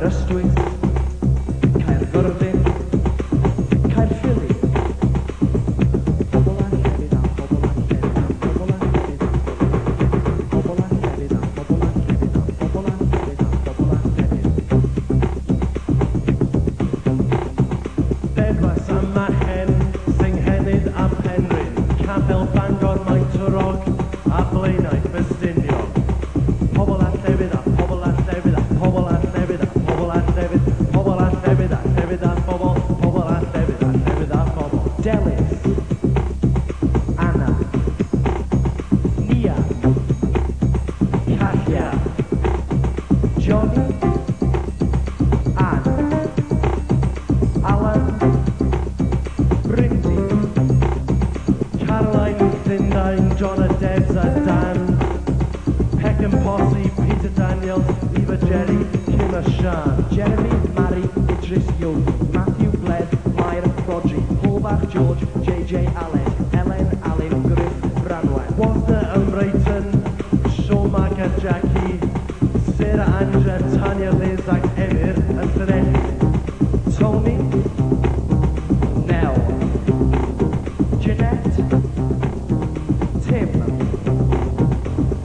Caerystwyth, Caerfyrddin, Caerphilly. Pobl a llefydd a pobl a llefydd a pobl a llefydd. Pobl a llefydd a pobl a llefydd a pobl a llefydd a pobl a llefydd. Bedwas am Machen, Synghennydd a Penrhyn, Capel Bangor Maentrog a Blaenau Ffestiniog. Pobl a llefydd a pobl a llefydd a pobl a llefydd a pobl a llefydd, pobl a llefydd a llefydd a pobl, pobl a llefydd a llefydd a pobl. Delyth, Anna, Nia, Calla, Johnny, Ann, Alan, Brindy, Caroline, Llundain, John a Debs a Dan, Peckham Posse, Peter Daniels, Eva Jerry, Kim a Sian. Jeremy, Mary, Idris Yogi, Matthew Bled, Mair Rodri, Paulbach George, JJ Allen, Ellen Allen, Griff Branwen. Wanda Umbrayton, Sean Mac a Jackie, Sarah Anja, Tanya Liz ac Emyr a Llanelli. Tony, Nell, Jeanette, Tim,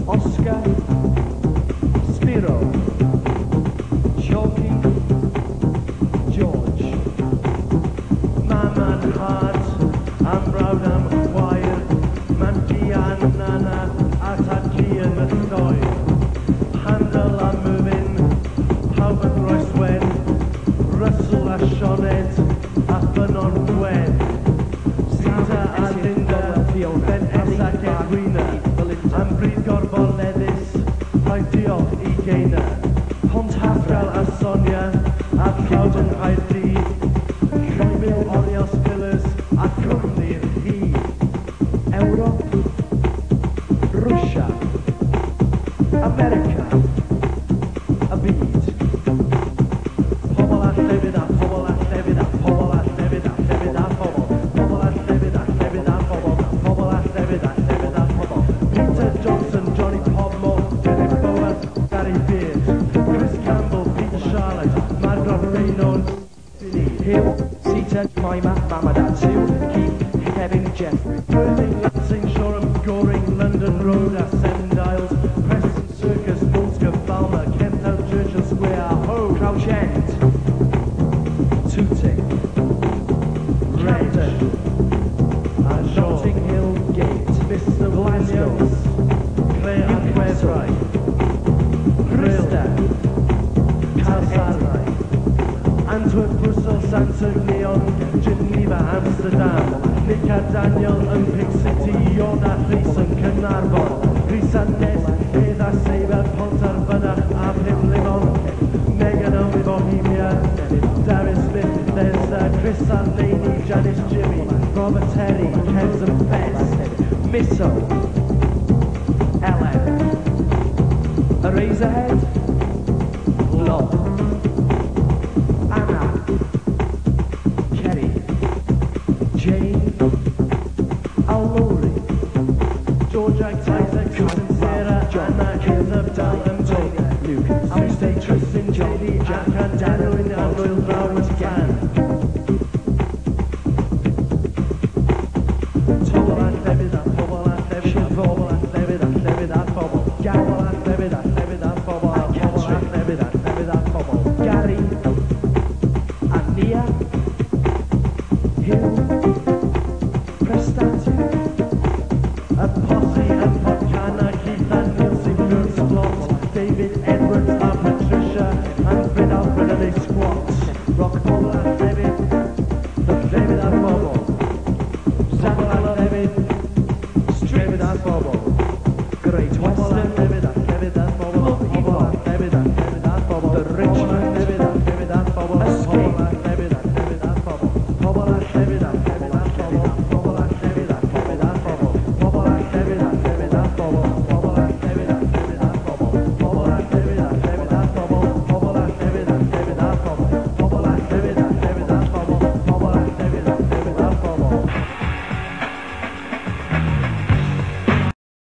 Oscar, Spiro, Chalky, George, Maman Hart, Ambrawd am Chwaer, Mangian Nana, Ataki yn y Lloer. Handel a Mywyn, Pawb yn Groeswen, Russell a Sioned, a Ffynon Gwen. Sita a Linda, Ben Esa Gedwina, am Bryd Gorforleddus, rhoi diolch i Geina. Pascal a Sonia, a Claude yn Nghaerdydd, Lloemil Oriel Spillers, a Cwmni'r Hyd. Ewrop, Rwsia, America, y byd. Pobl a llefydd a pobl a llefydd a pobl a llefydd a llefydd a pobl. Pobl a llefydd a llefydd a pobl. Pobl a llefydd a llefydd a pobl. Peter Johnson, Johnny Podmore, Derek Bowen, Gary Beard, Chris Campbell, Peter Charlotte, Margaret Reynolds, Hill, Sita, Maima, Mamadad, Sue, Keith, Kevin, Jeffrey. Worthing, Lansing, Shoreham, Goring, London Road, a Seven Dials, Preston Circus, Mulsker, Balmer, Kent Town, Churchill Square, Ho, Crouch End, Tooting, Redden, Notting Hill Gate, Mr. Williams, Clare and Webrai, Brista, Calsarai, Antwerp, Brussels, Sant'Agnion, Geneva, Amsterdam, Nica Daniel, Pig City, Iona, Rhys yn Cynarfon, Rhys a Nes, Edda Seiber, Pontarfynach, a Pumlimon, Megan o Bohemia, Darius Smith, Bethesda, Chris Arlaney, Janice Jimmy, Robert Terry, Kevs and Fest, Misso, Ellen, Eraserhead, Lob, Anna, Kerry, Jane, Al-Lowry, George Isaac, Susan Sarah, Anna, Kenneth, Dal and Tony, Luke, Tuesday, Tristan, JD, Jack and Daniel in